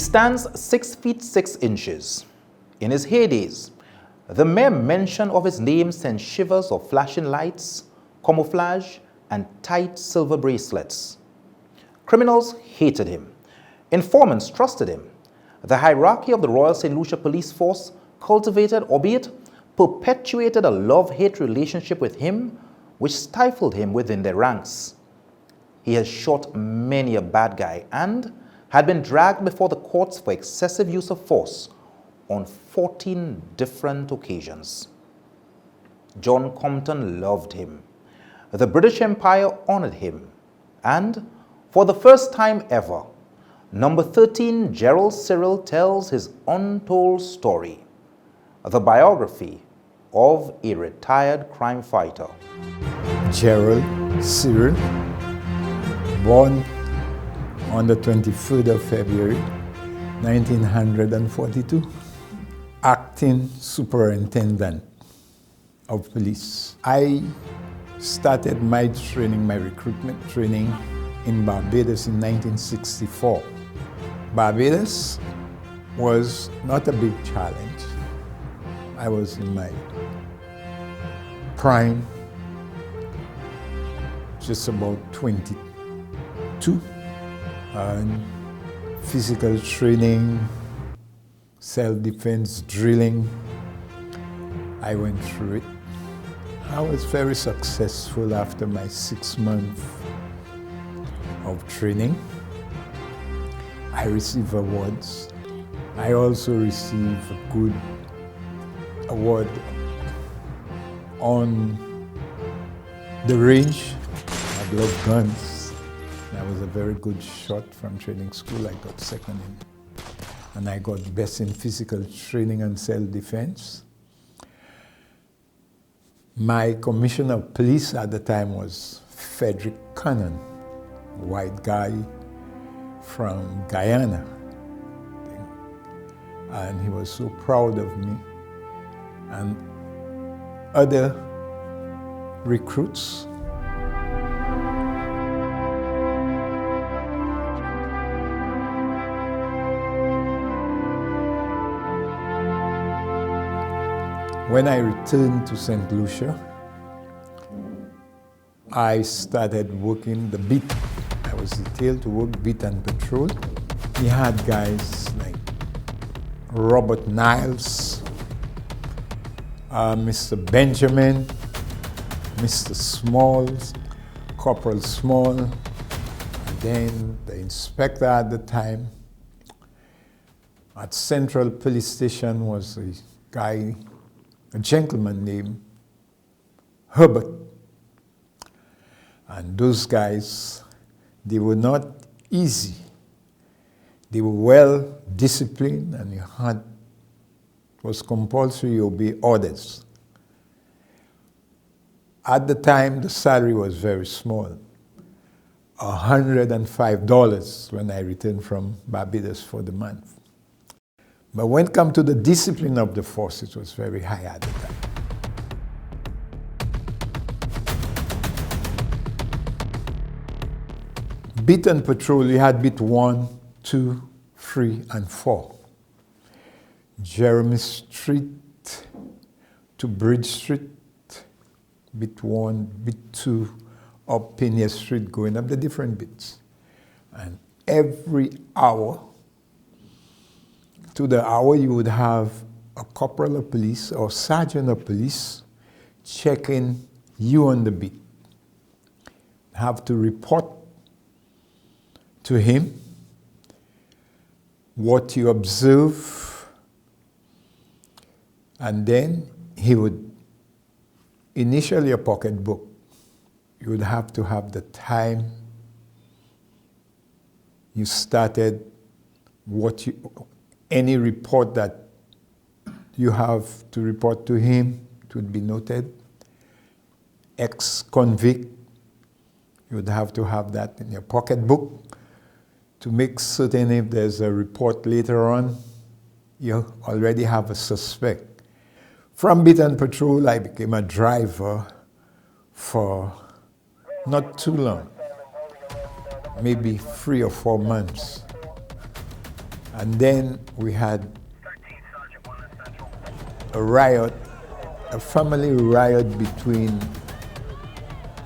stands 6 feet 6 inches. In his heydays, the mere mention of his name sent shivers of flashing lights, camouflage, and tight silver bracelets. Criminals hated him. Informants trusted him. The hierarchy of the Royal St Lucia police force cultivated, albeit perpetuated, a love-hate relationship with him, which stifled him within their ranks. He has shot many a bad guy and had been dragged before the courts for excessive use of force on 14 different occasions. John Compton loved him. The British Empire honored him. And for the first time ever, number 13 Gerald Cyril tells his untold story, the biography of a retired crime fighter. Gerald Cyril, born on the 23rd of February, 1942, acting superintendent of police. I started my training, my recruitment training in Barbados in 1964. Barbados was not a big challenge. I was in my prime, just about 22, and physical training, self-defense drilling, I went through it. I was very successful after my 6 months of training. I received awards. I also received a good award on the range. I love guns. I was a very good shot from training school. I got second in. And I got best in physical training and self-defense. My commissioner of police at the time was Frederick Cannon, a white guy from Guyana. And he was so proud of me. And other recruits. When I returned to St Lucia, I started working the beat. I was detailed to work beat and patrol. We had guys like Robert Niles, Mr. Benjamin, Mr. Smalls, Corporal Small, and then the inspector at the time at Central Police Station was a guy, a gentleman named Herbert. And those guys, they were not easy. They were well disciplined, and it was compulsory to obey orders. At the time, the salary was very small, $105 when I returned from Barbados for the month. But when it comes to the discipline of the force, it was very high at the time. Beat and patrol, you had beat 1, 2, 3, and 4. Jeremy Street to Bridge Street, beat 1, beat 2, up Pena Street, going up the different bits. And every hour, to the hour, you would have a corporal of police or sergeant of police checking you on the beat. Have to report to him what you observe, and then he would, initially a pocketbook, you would have to have the time you started, any report that you have to report to him, it would be noted. Ex-convict, you would have to have that in your pocketbook to make certain if there's a report later on, you already have a suspect. From beat and patrol, I became a driver for not too long, maybe 3 or 4 months. And then we had a riot, a family riot between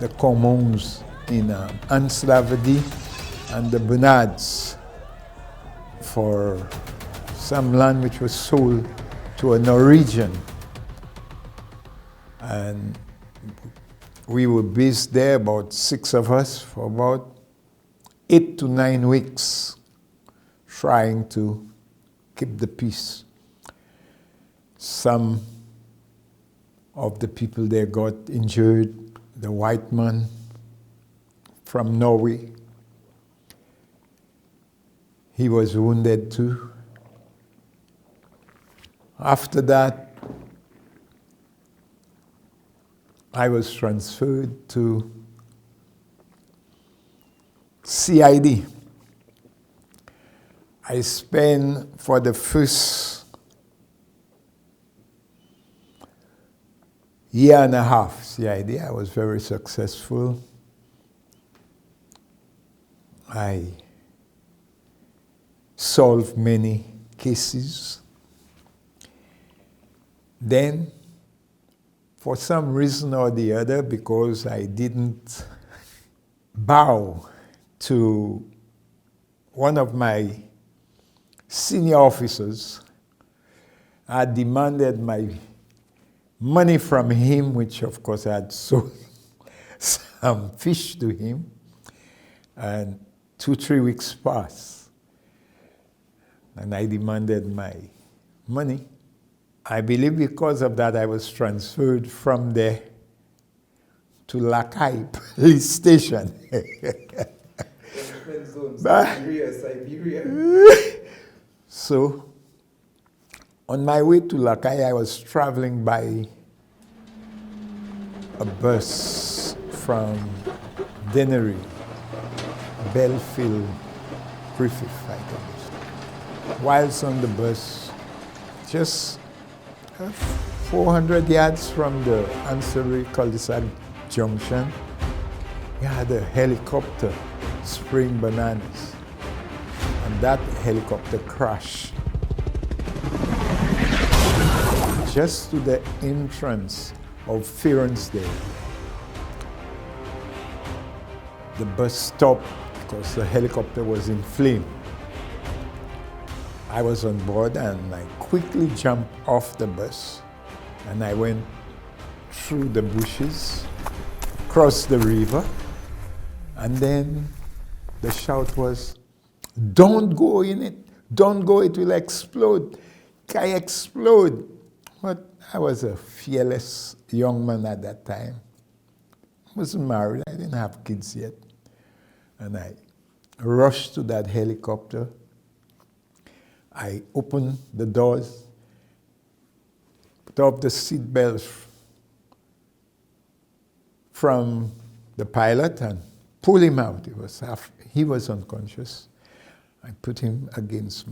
the Commons in Anslavedy and the Bernards for some land which was sold to a Norwegian. And we were based there, about 6 of us, for about 8 to 9 weeks, trying to keep the peace. Some of the people there got injured. The white man from Norway, he was wounded too. After that, I was transferred to CID. I spent for the first year and a half CID. I was very successful. I solved many cases. Then, for some reason or the other, because I didn't bow to one of my senior officers, I demanded my money from him, which of course I had sold some fish to him, and 2-3 weeks passed, and I demanded my money. I believe because of that I was transferred from there to Lakai police station. Siberia. So, on my way to Lakai, I was traveling by a bus from Dennery, Belfield, Griffith, I think. Whilst on the bus, just 400 yards from the ancillary cul-de-sac junction, we had a helicopter spraying bananas, and that helicopter crashed just to the entrance of Ferensdale. The bus stopped because the helicopter was in flame. I was on board and I quickly jumped off the bus and I went through the bushes, crossed the river, and then the shout was, "Don't go in it, don't go, it will explode, I explode." But I was a fearless young man at that time. I wasn't married, I didn't have kids yet. And I rushed to that helicopter. I opened the doors, put off the seat belts from the pilot and pulled him out. He was unconscious. I put him against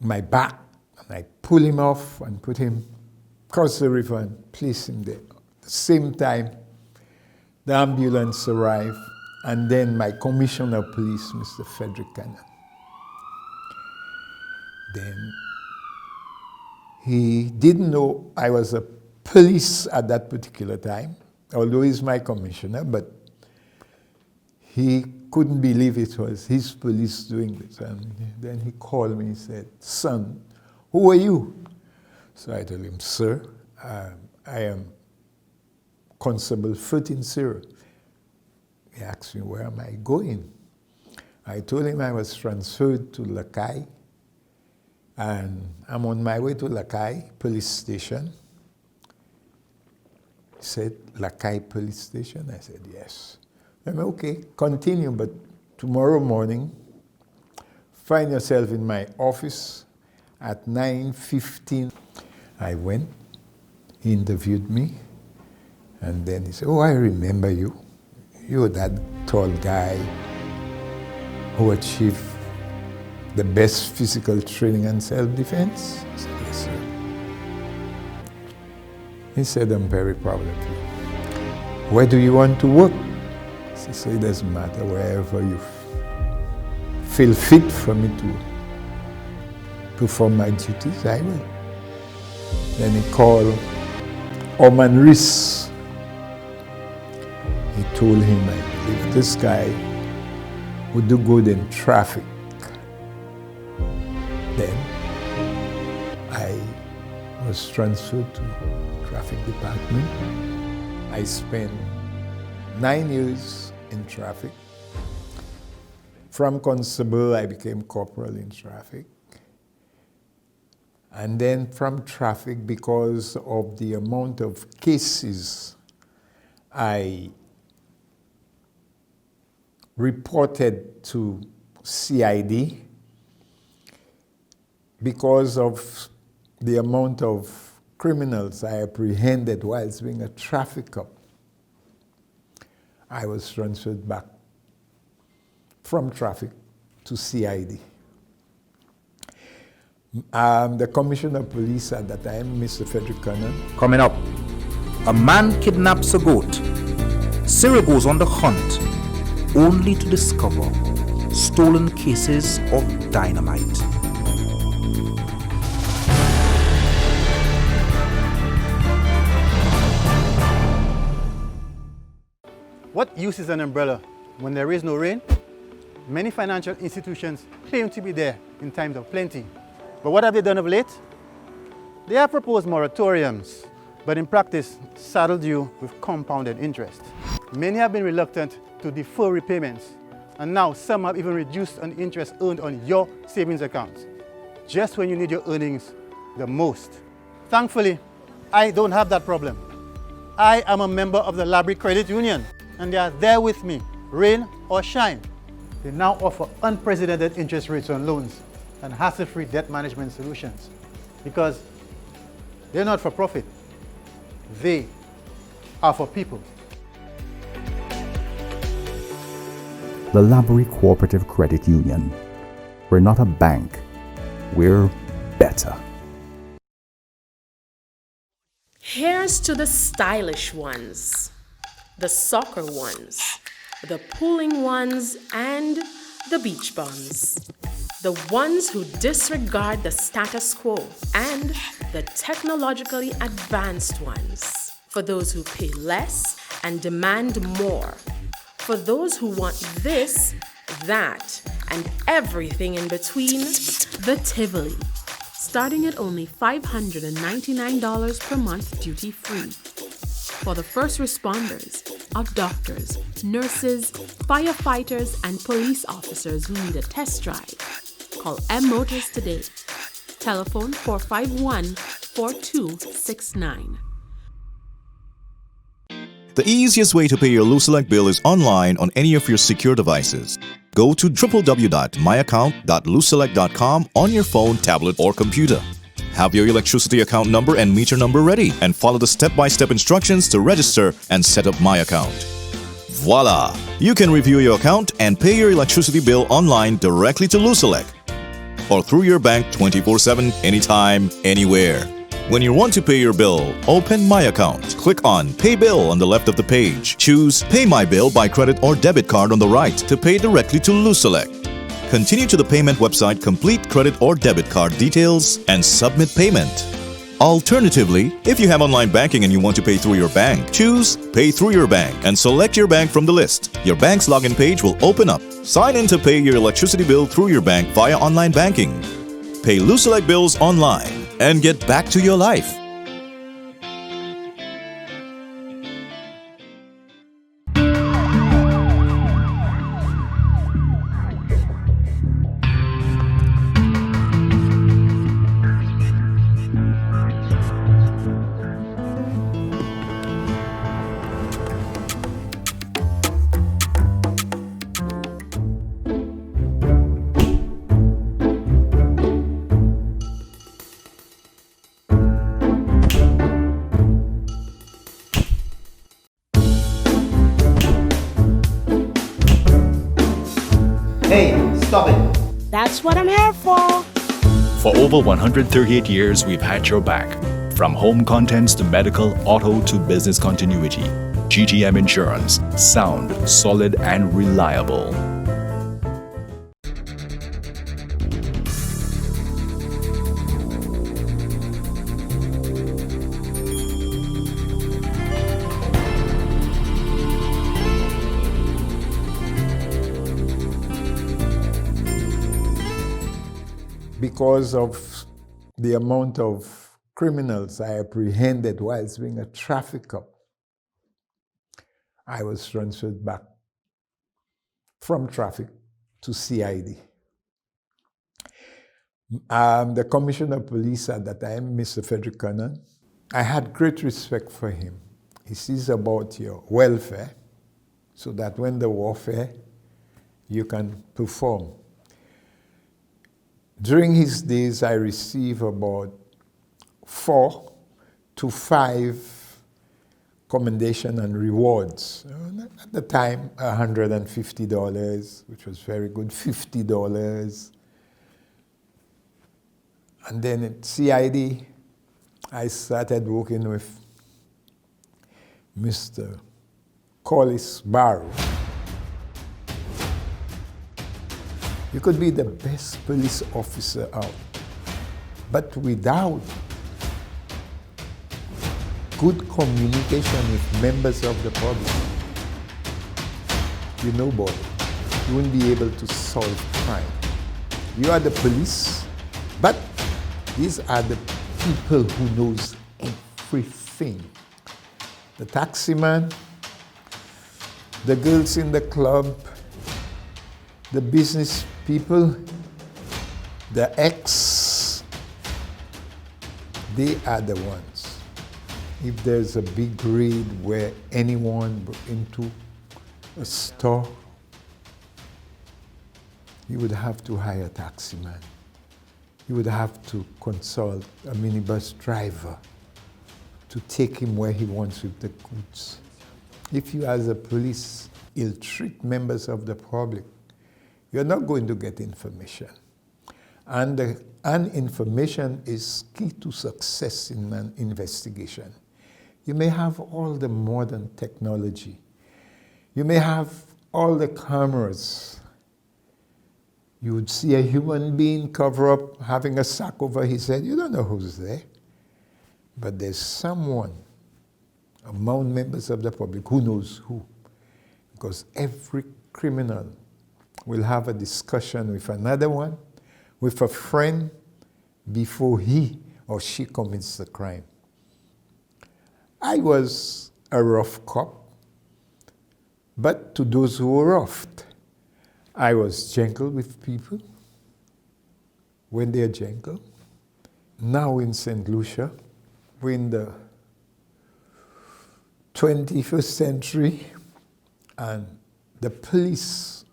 my back, and I pulled him off and put him across the river and placed him there. At the same time, the ambulance arrived, and then my commissioner of police, Mr. Frederick Cannon. Then he didn't know I was a police at that particular time, although he's my commissioner, but he couldn't believe it was his police doing this. And then he called me and said, "Son, who are you?" So I told him, "Sir, I am Constable Fertin Cyril." He asked me, "Where am I going?" I told him I was transferred to Lakai, and I'm on my way to Lakai police station. He said, "Lakai police station?" I said, "Yes." I said, "Okay, continue, but tomorrow morning, find yourself in my office at 9:15. I went, he interviewed me, and then he said, "Oh, I remember you. You're that tall guy who achieved the best physical training and self-defense?" I said, "Yes, sir." He said, "I'm very proud of you. Where do you want to work?" I said, "So it doesn't matter, wherever you feel fit for me to perform my duties, I will. Then he called Oman Riss. He told him, I believe this guy would do good in traffic. Then I was transferred to traffic department. I spent 9 years in traffic. From constable, I became corporal in traffic. And then from traffic, because of the amount of cases I reported to CID, because of the amount of criminals I apprehended whilst being a traffic cop, I was transferred back from traffic to CID. The Commissioner of Police at that time, Mr. Frederick Cannon. Coming up, a man kidnaps a goat. Cyril goes on the hunt, only to discover stolen cases of dynamite. What use is an umbrella when there is no rain? Many financial institutions claim to be there in times of plenty. But what have they done of late? They have proposed moratoriums, but in practice saddled you with compounded interest. Many have been reluctant to defer repayments, and now some have even reduced on interest earned on your savings accounts, just when you need your earnings the most. Thankfully, I don't have that problem. I am a member of the Library Credit Union, and they are there with me, rain or shine. They now offer unprecedented interest rates on loans and hassle-free debt management solutions, because they're not for profit. They are for people. The Library Cooperative Credit Union. We're not a bank. We're better. Here's to the stylish ones, the soccer ones, the pooling ones, and the beach bums. The ones who disregard the status quo, and the technologically advanced ones. For those who pay less and demand more. For those who want this, that, and everything in between, the Tivoli. Starting at only $599 per month duty-free. For the first responders, our doctors, nurses, firefighters, and police officers who need a test drive, call M Motors today. Telephone 451-4269. The easiest way to pay your LuSelect bill is online on any of your secure devices. Go to www.myaccount.luselect.com on your phone, tablet, or computer. Have your electricity account number and meter number ready, and follow the step-by-step instructions to register and set up My Account. Voila! You can review your account and pay your electricity bill online directly to LuSelect or through your bank 24/7, anytime, anywhere. When you want to pay your bill, open My Account. Click on Pay Bill on the left of the page. Choose Pay My Bill by credit or debit card on the right to pay directly to LuSelect. Continue to the payment website, complete credit or debit card details, and submit payment. Alternatively, if you have online banking and you want to pay through your bank, choose Pay Through Your Bank and select your bank from the list. Your bank's login page will open up. Sign in to pay your electricity bill through your bank via online banking. Pay LuSelect bills online and get back to your life. Hey, stop it. That's what I'm here for. For over 138 years, we've had your back. From home contents to medical, auto to business continuity. GTM Insurance. Sound, solid, and reliable. because of the amount of criminals I apprehended whilst being a trafficker, I was transferred back from traffic to CID. The Commissioner of Police at that time, Mr. Frederick Cannon, I had great respect for him. He sees about your welfare so that when the warfare, you can perform. During his days, I received about 4 to 5 commendation and rewards. At the time, $150, which was very good, $50. And then at CID, I started working with Mr. Collis Barrow. You could be the best police officer out, but without good communication with members of the public, you know, boy, you won't be able to solve crime. You are the police, but these are the people who knows everything. The taximan, the girls in the club, the business people, the ex, they are the ones. If there's a big raid where anyone broke into a store, you would have to hire a taximan. You would have to consult a minibus driver to take him where he wants with the goods. If you as a police ill-treat members of the public, you're not going to get information. And information is key to success in an investigation. You may have all the modern technology. You may have all the cameras. You would see a human being cover up, having a sack over his head. You don't know who's there. But there's someone among members of the public who knows who. Because every criminal will have a discussion with another one, with a friend, before he or she commits the crime. I was a rough cop, but to those who were roughed, I was gentle with people when they're gentle. Now in St Lucia, we're in the 21st century, and the police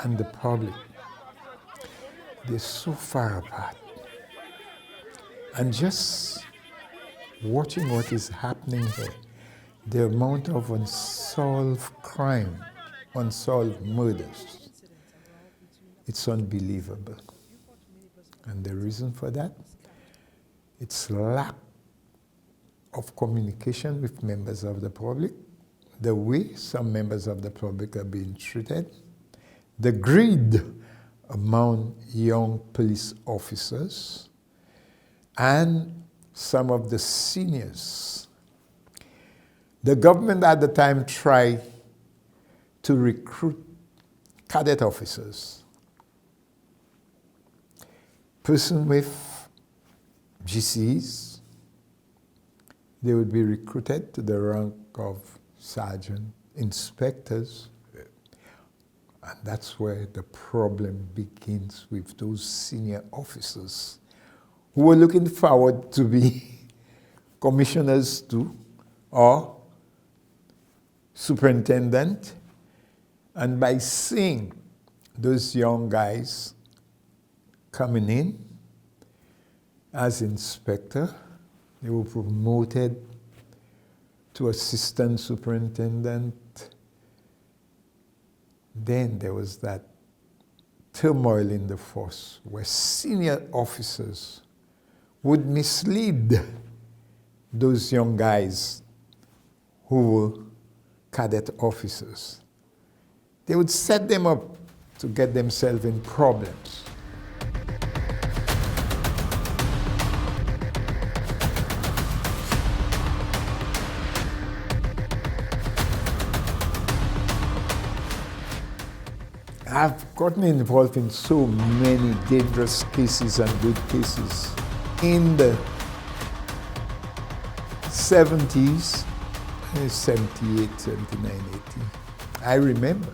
and the public, they're so far apart. And just watching what is happening here, the amount of unsolved crime, unsolved murders, it's unbelievable. And the reason for that, it's lack of communication with members of the public, the way some members of the public are being treated, the greed among young police officers, and some of the seniors. The government at the time tried to recruit cadet officers. Person with GCs, they would be recruited to the rank of sergeant, inspectors, and that's where the problem begins with those senior officers who were looking forward to be commissioners too, or superintendent. And by seeing those young guys coming in as inspector, they were promoted to assistant superintendent. Then there was that turmoil in the force where senior officers would mislead those young guys who were cadet officers. They would set them up to get themselves in problems. I've gotten involved in so many dangerous cases and good cases. In the 70s, 78, 79, 80, I remember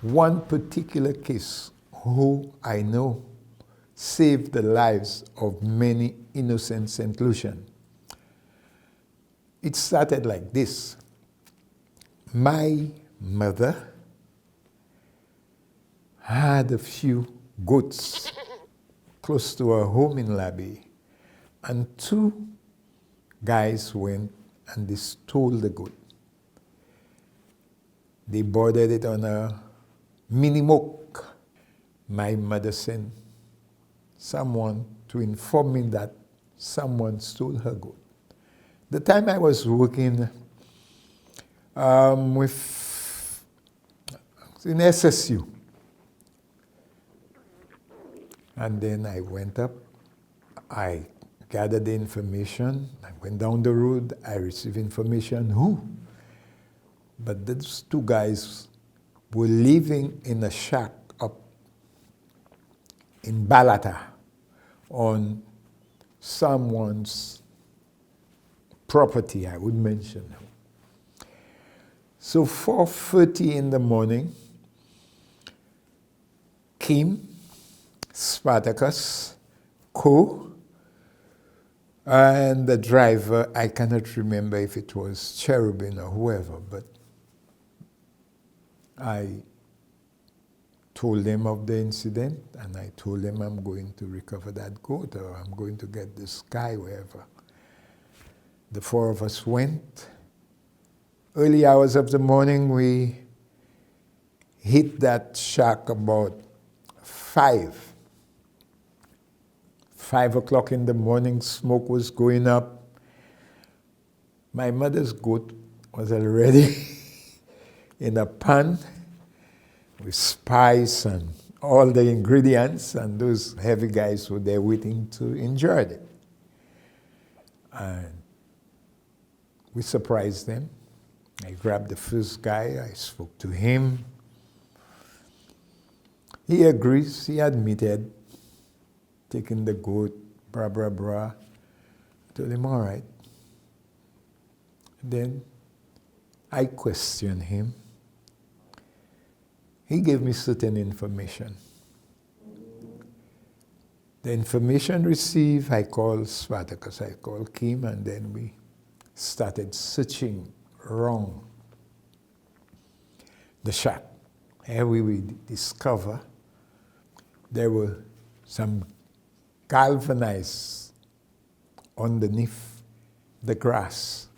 one particular case who I know saved the lives of many innocent St Lucians. It started like this. My mother had a few goats close to her home in Labby, and two guys went and they stole the goat. They boarded it on a mini moke. My mother sent someone to inform me that someone stole her goat. The time I was working in SSU, and then I went up, I gathered the information, I went down the road, I received information, who? But those two guys were living in a shack up in Balata on someone's property, I would mention. So 4:30 in the morning, Kim, Spartacus, Co, and the driver, I cannot remember if it was Cherubin or whoever, but I told them of the incident, and I told them I'm going to recover that goat, or I'm going to get this guy wherever. The four of us went. Early hours of the morning, we hit that shack about 5 o'clock in the morning, smoke was going up. My mother's goat was already in a pan with spice and all the ingredients, and those heavy guys were there waiting to enjoy it. And we surprised them. I grabbed the first guy, I spoke to him. He agrees, he admitted taking the goat, blah, blah, blah. I told him, all right. Then I questioned him. He gave me certain information. The information received, I called Spartacus, I called Kim, and then we started searching around the shack. Here we discover there were some galvanized underneath the grass.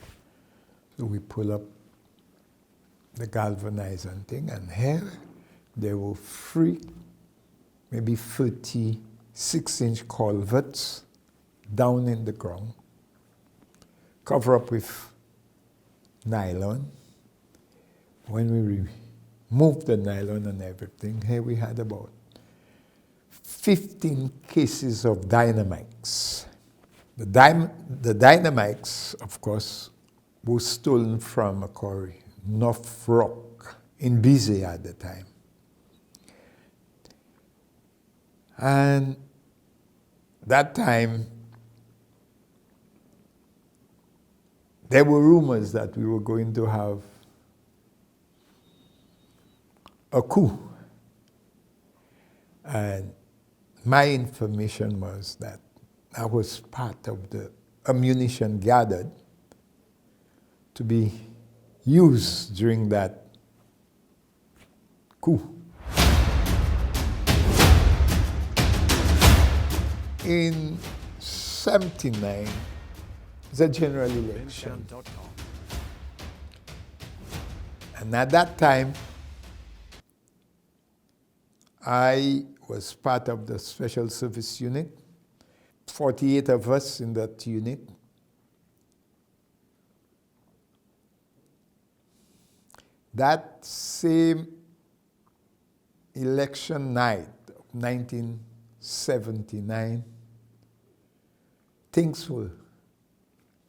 So we pull up the galvanizing thing, and here there were 3, maybe 36-inch culverts down in the ground, covered up with nylon. When we removed the nylon and everything, here we had about 15 cases of dynamites. The dynamites, of course, were stolen from a quarry, North Rock, in Bizet at the time. And that time, there were rumors that we were going to have a coup. And my information was that I was part of the ammunition gathered to be used during that coup. In 79, the general election. And at that time, I was part of the Special Service Unit, 48 of us in that unit. That same election night of 1979, things were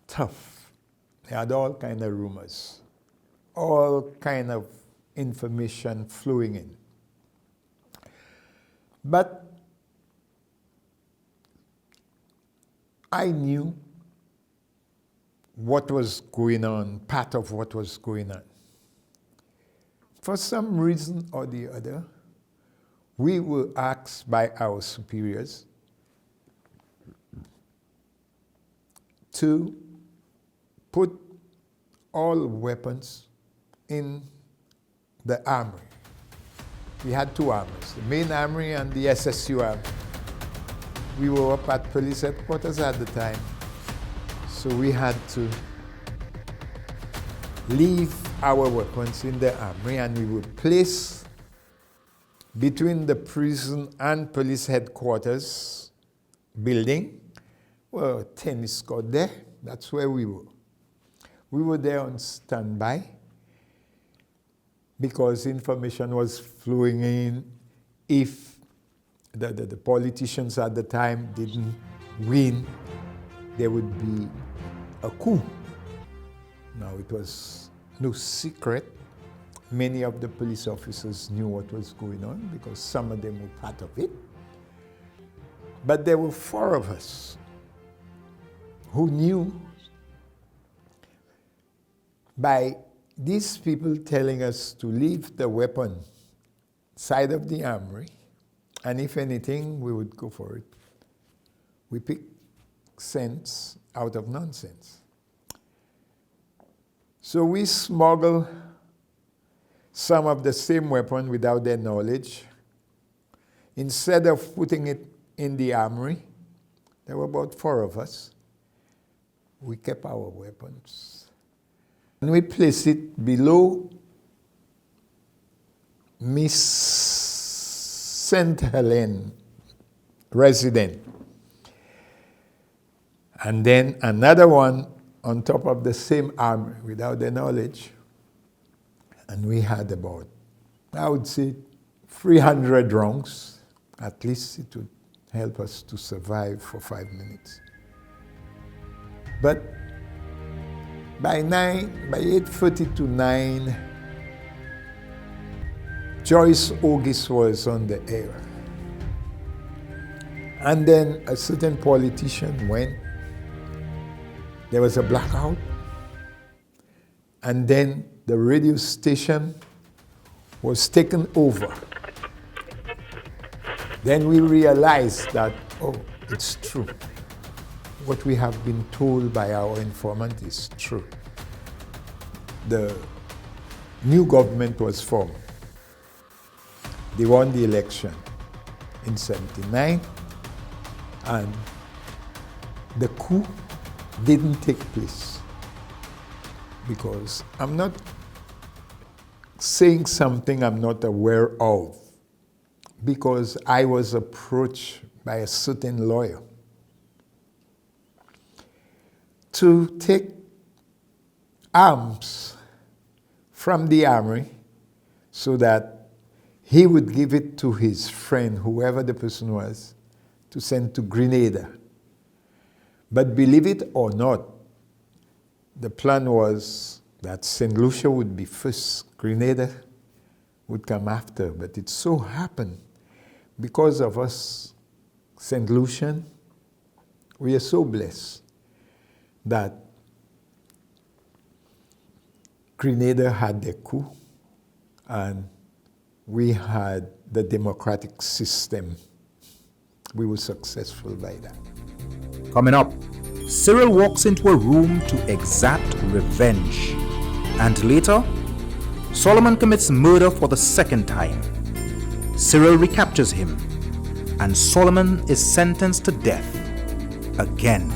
tough. They had all kind of rumors, all kind of information flowing in. But I knew what was going on, part of what was going on. For some reason or the other, we were asked by our superiors to put all weapons in the armory. We had two armories, the main armory and the SSU armory. We were up at police headquarters at the time, so we had to leave our weapons in the armory, and we would place between the prison and police headquarters building, well, tennis court there, that's where we were. We were there on standby because information was flowing in. If the politicians at the time didn't win, there would be a coup. Now, it was no secret. Many of the police officers knew what was going on because some of them were part of it. But there were four of us who knew by these people telling us to leave the weapon side of the armory, and if anything, we would go for it. We picked sense out of nonsense. So we smuggled some of the same weapon without their knowledge. Instead of putting it in the armory, there were about four of us. We kept our weapons. And we placed it below Miss St. Helen resident. And then another one on top of the same armory without their knowledge. And we had about, I would say, 300 rounds. At least it would help us to survive for 5 minutes. But by 8:30 to 9, Joyce Ogis was on the air. And then a certain politician went. There was a blackout. And then the radio station was taken over. Then we realized that, oh, it's true. What we have been told by our informant is true. The new government was formed. They won the election in '79, and the coup didn't take place because I'm not saying something I'm not aware of, because I was approached by a certain lawyer to take arms from the armory so that he would give it to his friend, whoever the person was, to send to Grenada. But believe it or not, the plan was that St. Lucia would be first, Grenada would come after. But it so happened, because of us, St. Lucian, we are so blessed that Grenada had their coup, and we had the democratic system. We were successful by that. Coming up, Cyril walks into a room to exact revenge. And later, Solomon commits murder for the second time. Cyril recaptures him, and Solomon is sentenced to death again.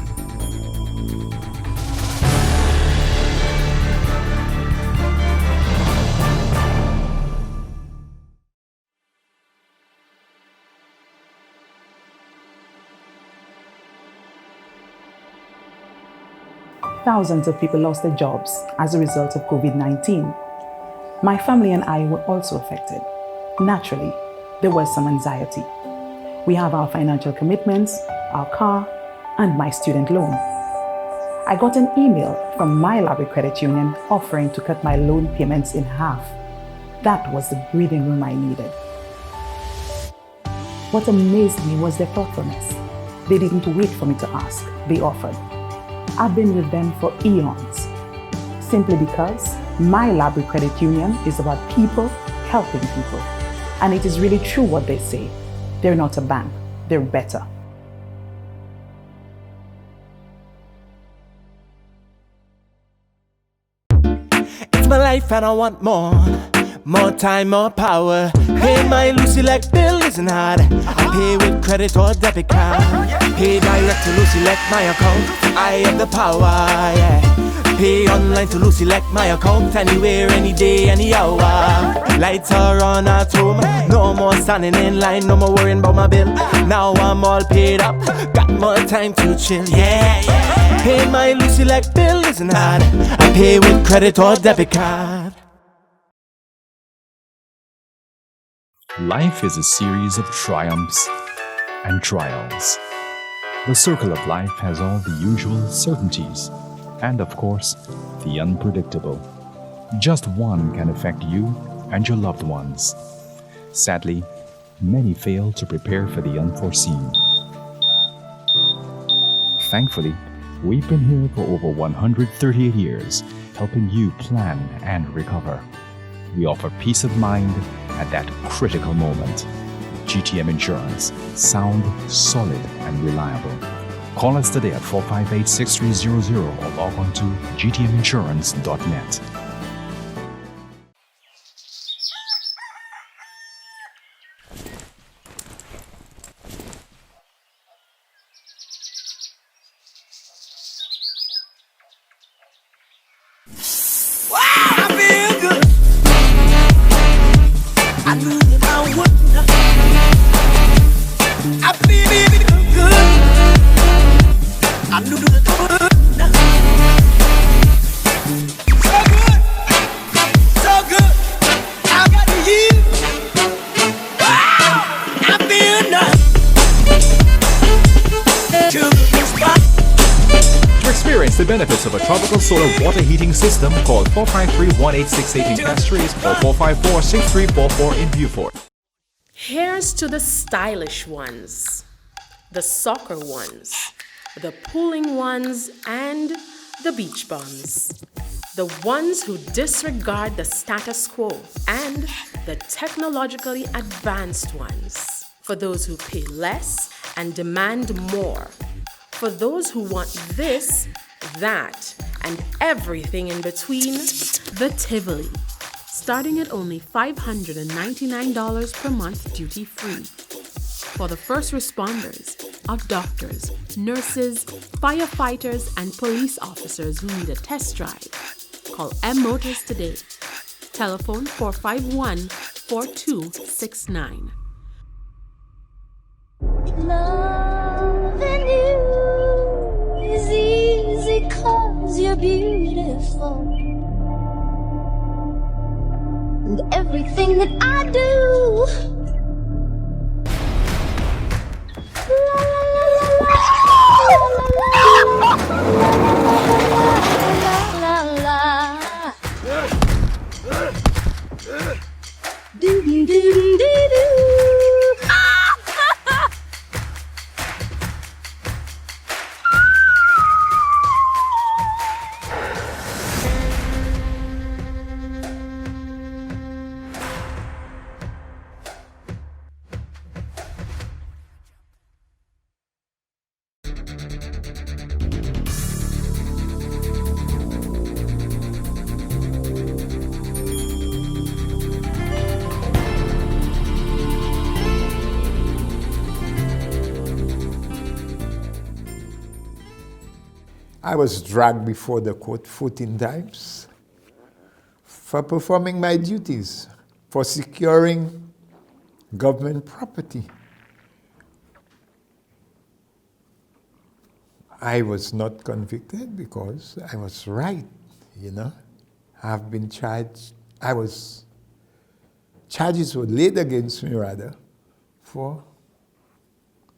Thousands of people lost their jobs as a result of COVID-19. My family and I were also affected. Naturally, there was some anxiety. We have our financial commitments, our car, and my student loan. I got an email from my library credit union offering to cut my loan payments in half. That was the breathing room I needed. What amazed me was their thoughtfulness. They didn't wait for me to ask, they offered. I've been with them for eons, simply because my Library Credit Union is about people helping people. And it is really true what they say. They're not a bank, they're better. It's my life and I want more. More time, more power. Pay my Lucy like bill isn't hard. I pay with credit or debit card. Pay direct to Lucy like my account. I have the power, yeah. Pay online to Lucy like my account. Anywhere, any day, any hour. Lights are on at home. No more standing in line. No more worrying about my bill. Now I'm all paid up. Got more time to chill, yeah, yeah. Pay my Lucy like bill isn't hard. I pay with credit or debit card. Life is a series of triumphs and trials. The circle of life has all the usual certainties and, of course, the unpredictable. Just one can affect you and your loved ones. Sadly, many fail to prepare for the unforeseen. Thankfully, we've been here for over 138 years, helping you plan and recover. We offer peace of mind at that critical moment. GTM Insurance. Sound, solid, and reliable. Call us today at 458-6300 or log on to gtminsurance.net. The benefits of a tropical solar water heating system, call 453-1868 in Castries or 454-6344 in Beaufort. Here's to the stylish ones, the soccer ones, the pulling ones, and the beach bums. The ones who disregard the status quo, and the technologically advanced ones. For those who pay less and demand more. For those who want this, that, and everything in between, the Tivoli. Starting at only $599 per month duty-free. For the first responders, our doctors, nurses, firefighters, and police officers who need a test drive. Call M Motors today. Telephone 451-4269. Loving you is easy 'cause you're beautiful. And everything that I do, la la la la la la la la. Do do do do do. I was dragged before the court 14 times for performing my duties, for securing government property. I was not convicted because I was right, you know. I've been charged, charges were laid against me rather for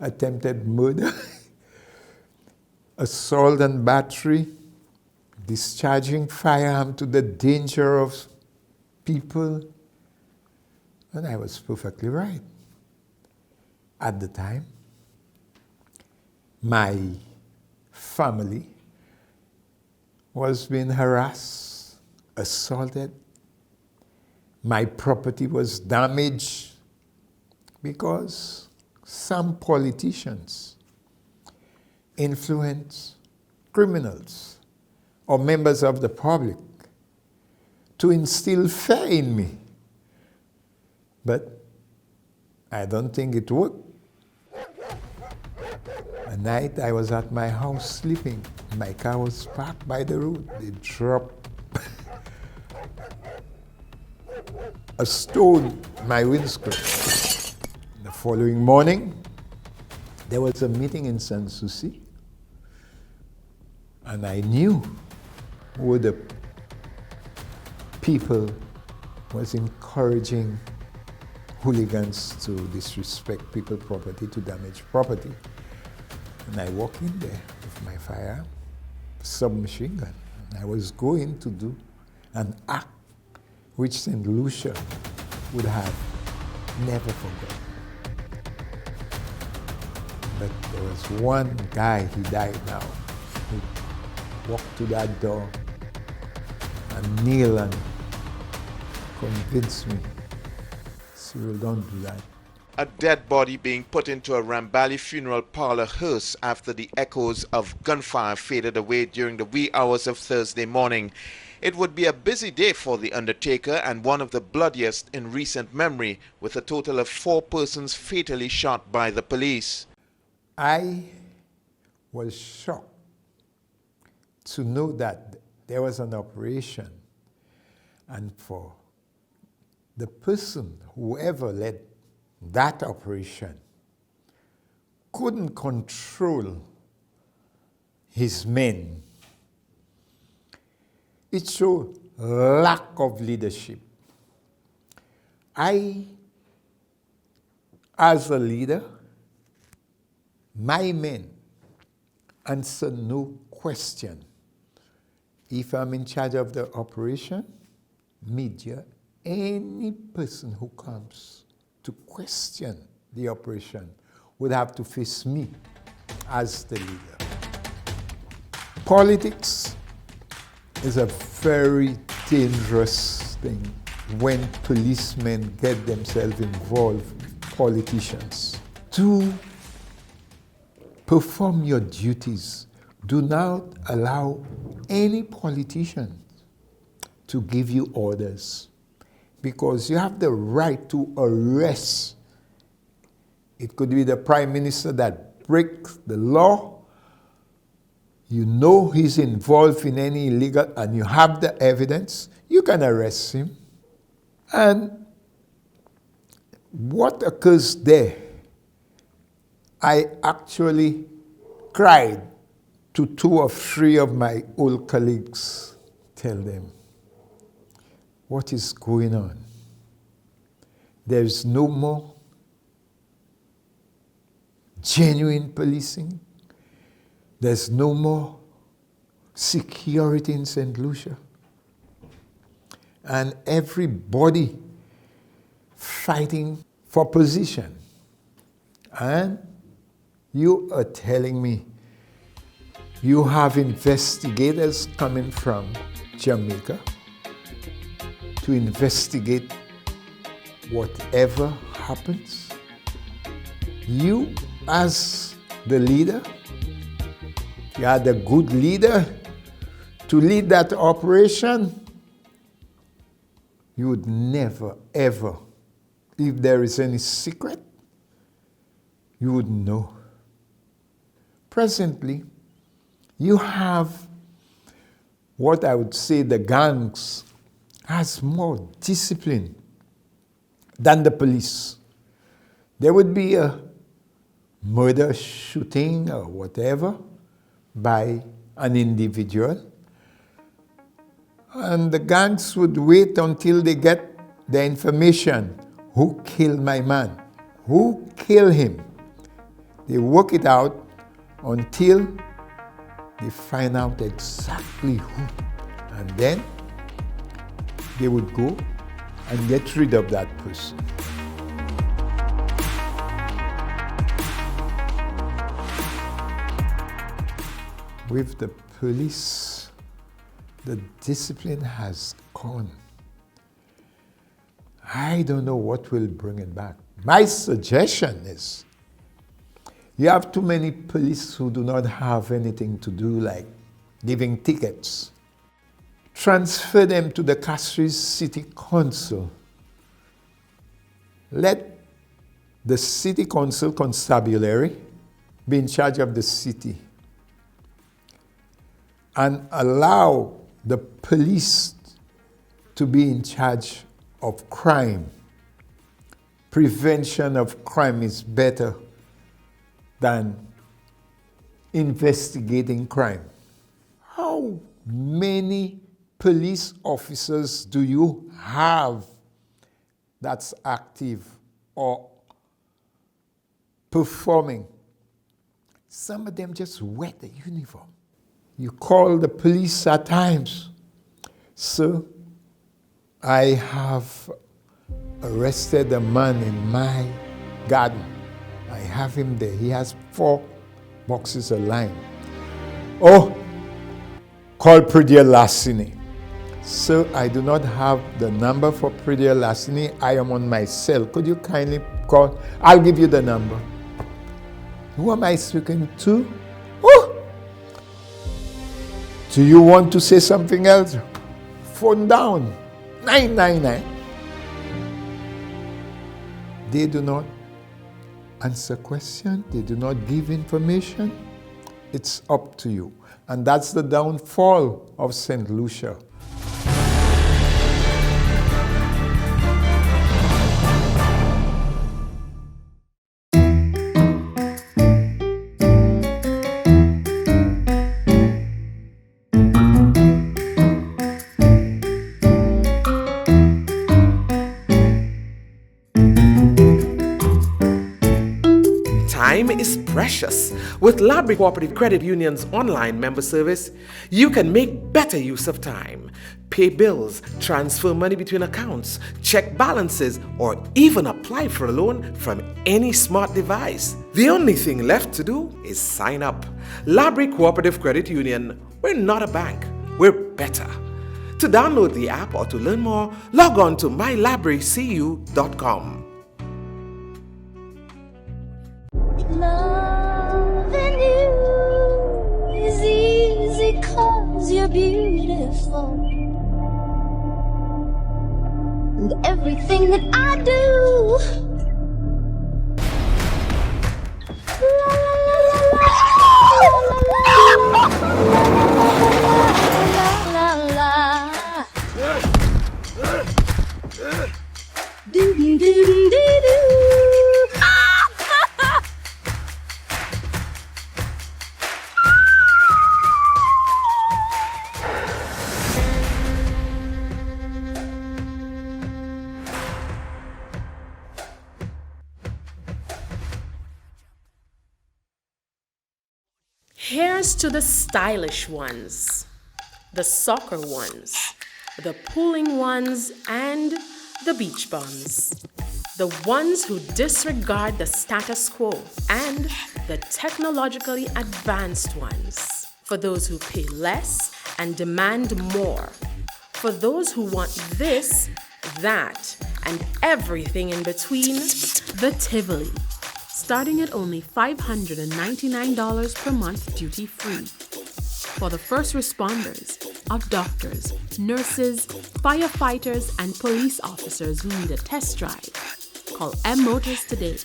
attempted murder, assault and battery, discharging firearm to the danger of people, and I was perfectly right. At the time, my family was being harassed, assaulted. My property was damaged because some politicians influence criminals or members of the public to instill fear in me. But I don't think it worked. One night I was at my house sleeping. My car was parked by the road. They dropped a stone in my windscreen. The following morning, there was a meeting in St Lucia, and I knew who the people was encouraging hooligans to disrespect people's property, to damage property. And I walked in there with my firearm, submachine gun. I was going to do an act which St Lucia would have never forgotten. But there was one guy, he died now, who walked to that door and kneel and convince me, Cyril, don't do that. A dead body being put into a Rambali funeral parlor hearse after the echoes of gunfire faded away during the wee hours of Thursday morning. It would be a busy day for the undertaker and one of the bloodiest in recent memory, with a total of 4 persons fatally shot by the police. I was shocked to know that there was an operation, and for the person, whoever led that operation, couldn't control his men. It showed lack of leadership. I, as a leader, my men answer no question. If I'm in charge of the operation, media, any person who comes to question the operation would have to face me as the leader. Politics is a very dangerous thing when policemen get themselves involved with politicians. To perform your duties, do not allow any politician to give you orders, because you have the right to arrest. It could be the Prime Minister that breaks the law. You know he's involved in any illegal, and you have the evidence, you can arrest him. And what occurs there, I actually cried to 2 or 3 of my old colleagues, tell them, what is going on? There's no more genuine policing. There's no more security in St. Lucia. And everybody fighting for position. And you are telling me you have investigators coming from Jamaica to investigate whatever happens? You, as the leader, you are the good leader to lead that operation. You would never, ever, if there is any secret, you would know. Presently, you have what I would say the gangs has more discipline than the police. There would be a murder, shooting, or whatever by an individual, and the gangs would wait until they get the information. Who killed my man? Who killed him? They work it out until they find out exactly who. And then they would go and get rid of that person. with the police, the discipline has gone. I don't know what will bring it back. My suggestion is, you have too many police who do not have anything to do, like giving tickets. Transfer them to the Castries City Council. Let the City Council Constabulary be in charge of the city and allow the police to be in charge of crime. Prevention of crime is better than investigating crime. How many police officers do you have that's active or performing? Some of them just wear the uniform. You call the police at times. Sir, I have arrested a man in my garden. I have him there. He has 4 boxes of lime. Oh, call Pridia Lassini. Sir, I do not have the number for Pridia Lassini. I am on my cell. Could you kindly call? I'll give you the number. Who am I speaking to? Oh! Do you want to say something else? Phone down. 999. They do not answer questions. They do not give information. It's up to you. And that's the downfall of St Lucia. Time is precious. With Library Cooperative Credit Union's online member service, you can make better use of time. Pay bills, transfer money between accounts, check balances, or even apply for a loan from any smart device. The only thing left to do is sign up. Library Cooperative Credit Union, we're not a bank, we're better. To download the app or to learn more, log on to mylibrarycu.com. Loving you is easy 'cause you're beautiful. And everything that I do, la la la la la la la la. Do do do do do. Here's to the stylish ones, the soccer ones, the pulling ones, and the beach bums. The ones who disregard the status quo, and the technologically advanced ones. For those who pay less and demand more. For those who want this, that, and everything in between, the Tivoli. Starting at only $599 per month duty-free. For the first responders, of doctors, nurses, firefighters, and police officers who need a test drive, call M Motors today.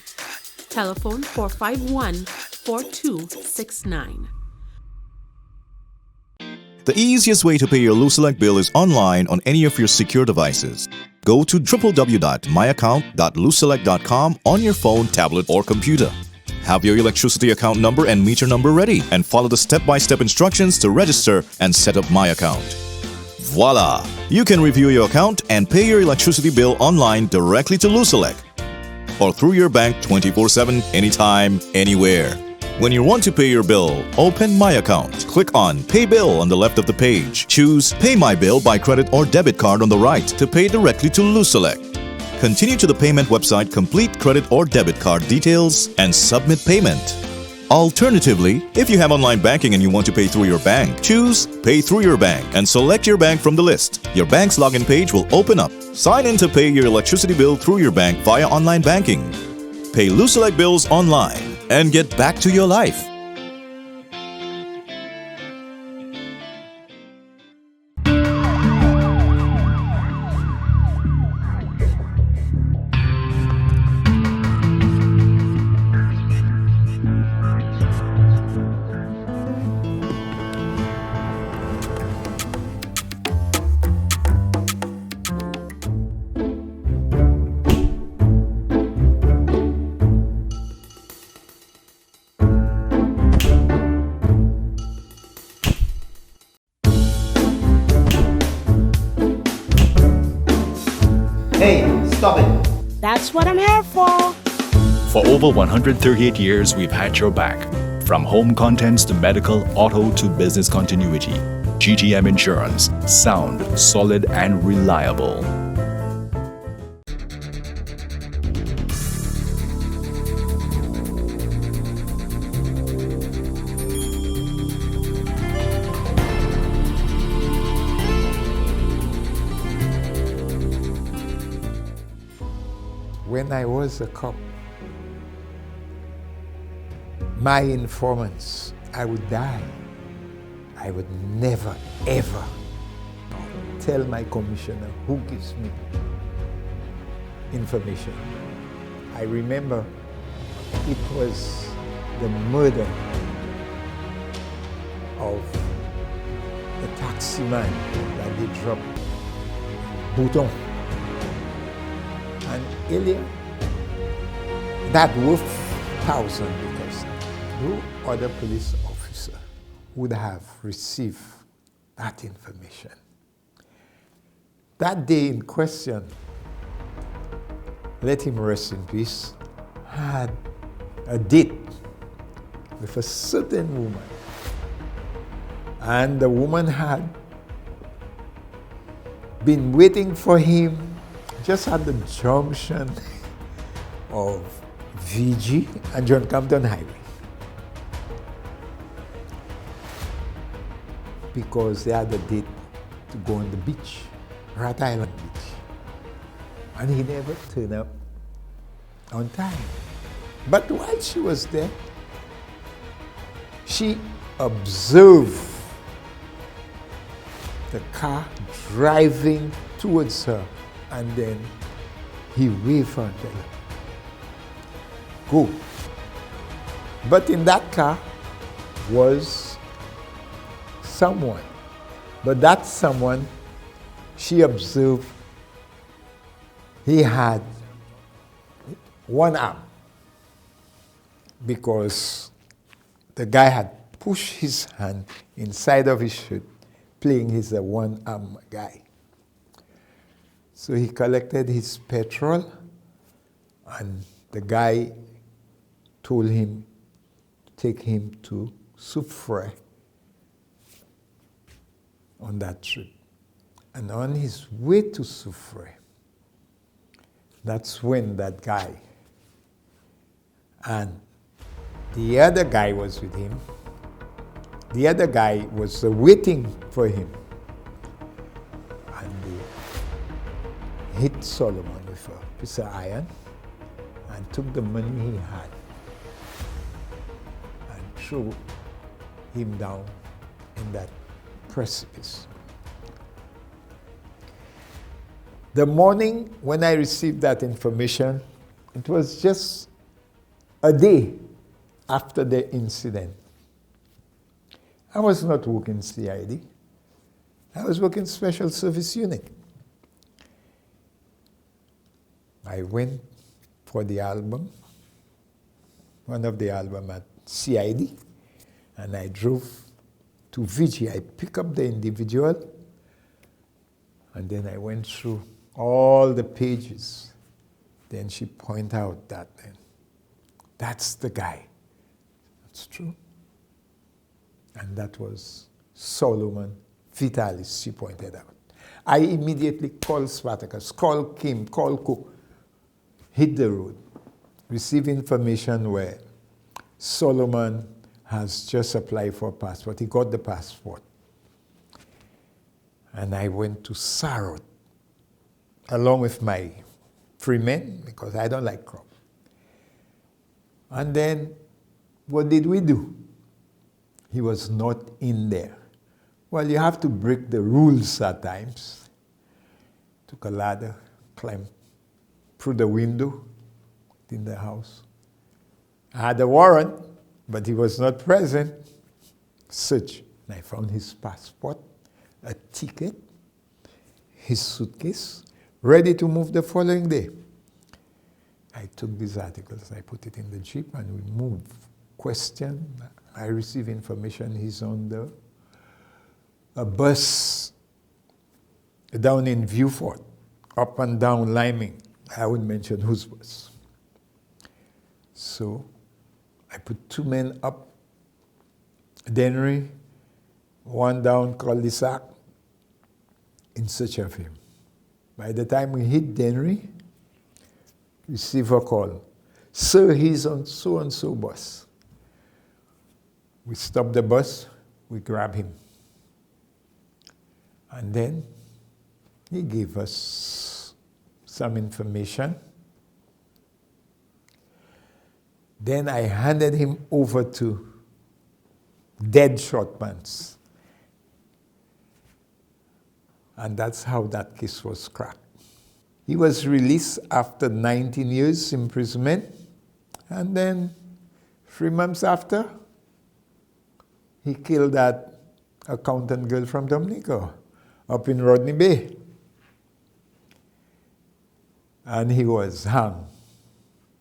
Telephone 451-4269. The easiest way to pay your Luselect bill is online on any of your secure devices. Go to www.myaccount.luselect.com on your phone, tablet, or computer. Have your electricity account number and meter number ready and follow the step-by-step instructions to register and set up My Account. Voila! You can review your account and pay your electricity bill online directly to Luselect or through your bank 24/7, anytime, anywhere. When you want to pay your bill, open My Account. Click on Pay Bill on the left of the page. Choose Pay My Bill by credit or debit card on the right to pay directly to Luselect. Continue to the payment website, complete credit or debit card details, and submit payment. Alternatively, if you have online banking and you want to pay through your bank, choose Pay Through Your Bank and select your bank from the list. Your bank's login page will open up. Sign in to pay your electricity bill through your bank via online banking. Pay Lucelec bills online and get back to your life. Hey, stop it. That's what I'm here for. For over 138 years, we've had your back. From home contents to medical, auto to business continuity. GTM Insurance. Sound, solid, and reliable. When I was a cop, my informants, I would die. I would never, ever tell my commissioner who gives me information. I remember it was the murder of the taximan that they dropped Bouton. And earlier, that was 1,000 because no other police officer would have received that information. That day in question, let him rest in peace, had a date with a certain woman. And the woman had been waiting for him just at the junction of VG and John Campton Highway. Because they had a date to go on the beach, Rat Island Beach. And he never turned up on time. But while she was there, she observed the car driving towards her. And then he waved her and said, go. But in that car was someone. But that someone, she observed, he had one arm because the guy had pushed his hand inside of his shirt, playing he's a one-arm guy. So he collected his petrol, and the guy told him to take him to Soufrière on that trip. And on his way to Soufrière, that's when that guy and the other guy was with him. The other guy was waiting for him. Hit Solomon with a piece of iron and took the money he had and threw him down in that precipice. The morning when I received that information, it was just a day after the incident. I was not working CID. I was working Special Service Unit. I went for the album, one of the albums at CID, and I drove to VG. I picked up the individual, and then I went through all the pages. Then she pointed out that that's the guy. That's true. And that was Solomon Vitalis, she pointed out. I immediately called Spartacus, called Kim, called Cook, hit the road, received information where Solomon has just applied for a passport. He got the passport. And I went to Sarot, along with my 3 men, because I don't like crop. And then, what did we do? He was not in there. Well, you have to break the rules at times. Took a ladder, climbed through the window in the house. I had a warrant, but he was not present. Search. And I found his passport, a ticket, his suitcase, ready to move the following day. I took these articles, I put it in the Jeep, and we moved. Question, I received information he's on a bus down in Viewfort, up and down Liming. I wouldn't mention whose bus. So I put 2 men up Dennery, 1 down cul-de-sac, in search of him. By the time we hit Dennery, receive a call. Sir, he's on so-and-so bus. We stop the bus, we grab him. And then he gave us some information. Then I handed him over to Dead Short Pants. And that's how that case was cracked. He was released after 19 years imprisonment. And then 3 months after, he killed that accountant girl from Dominica up in Rodney Bay. And he was hung.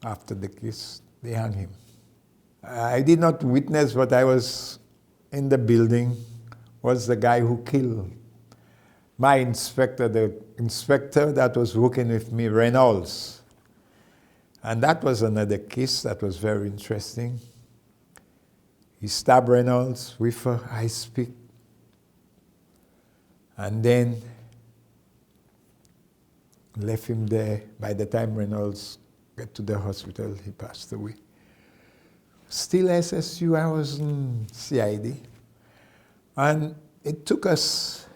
After the case, they hung him. I did not witness, but I was in the building, was the guy who killed my inspector, the inspector that was working with me, Reynolds. And that was another case that was very interesting. He stabbed Reynolds with a ice pick. And then left him there. By the time Reynolds got to the hospital, he passed away. Still SSU, I was in CID. And it took us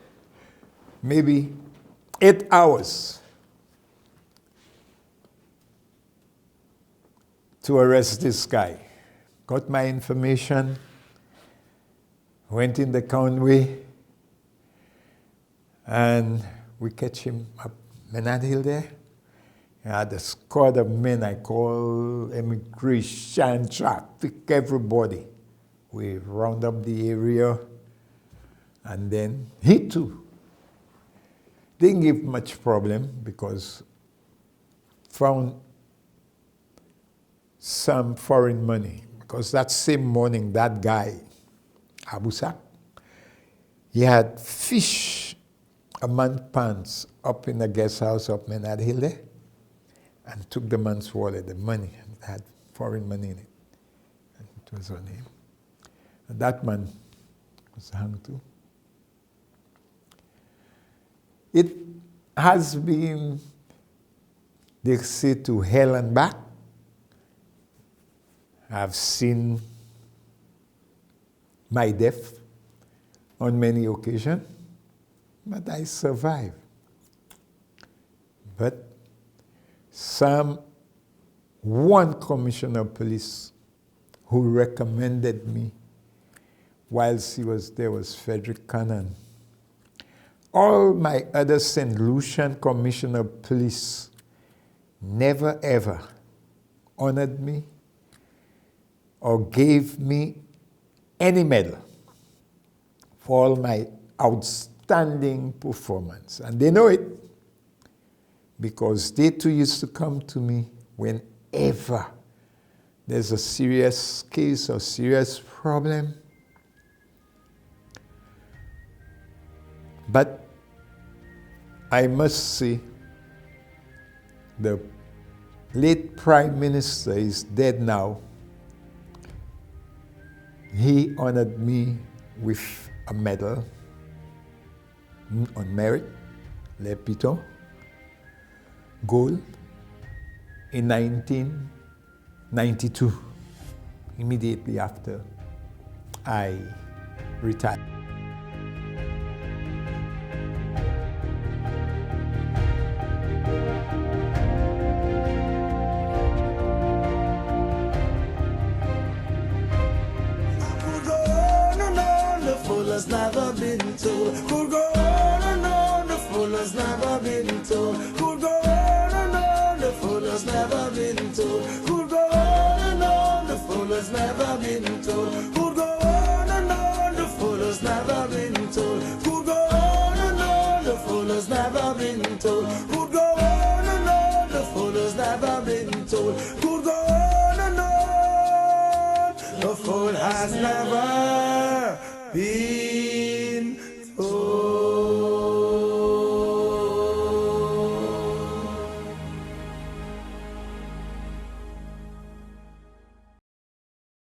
maybe 8 hours to arrest this guy. Got my information, went in the Conway, and we catch him up Menard Hill there. I had a squad of men. I call immigration, traffic, everybody. We round up the area, and then he too didn't give much problem because found some foreign money. Because that same morning, that guy, Abu Sak, he had fish a man's pants up in the guest house up Menard Hill there, and took the man's wallet, the money, and it had foreign money in it. And it was on him. And that man was hung too. It has been, they say, to hell and back. I've seen my death on many occasions, but I survived. But one commissioner of police who recommended me whilst he was there was Frederick Cannon. All my other St Lucian commissioner of police never ever honored me or gave me any medal for all my outstanding performance. And they know it because they too used to come to me whenever there's a serious case or serious problem. But I must say, the late Prime Minister is dead now. He honored me with a medal on merit, Le Piton, gold, in 1992. immediately after I retired. Has never been told. Could go on and on, the fool has never been told. Could go on and on, the fool has never been told. Could go on and on, the fool has never been told. Could go on and on, the fool has never been told. Could go on and on, the fool has never been told. Could go on and on, the fool has never been told. Could go on and on, the fool has never been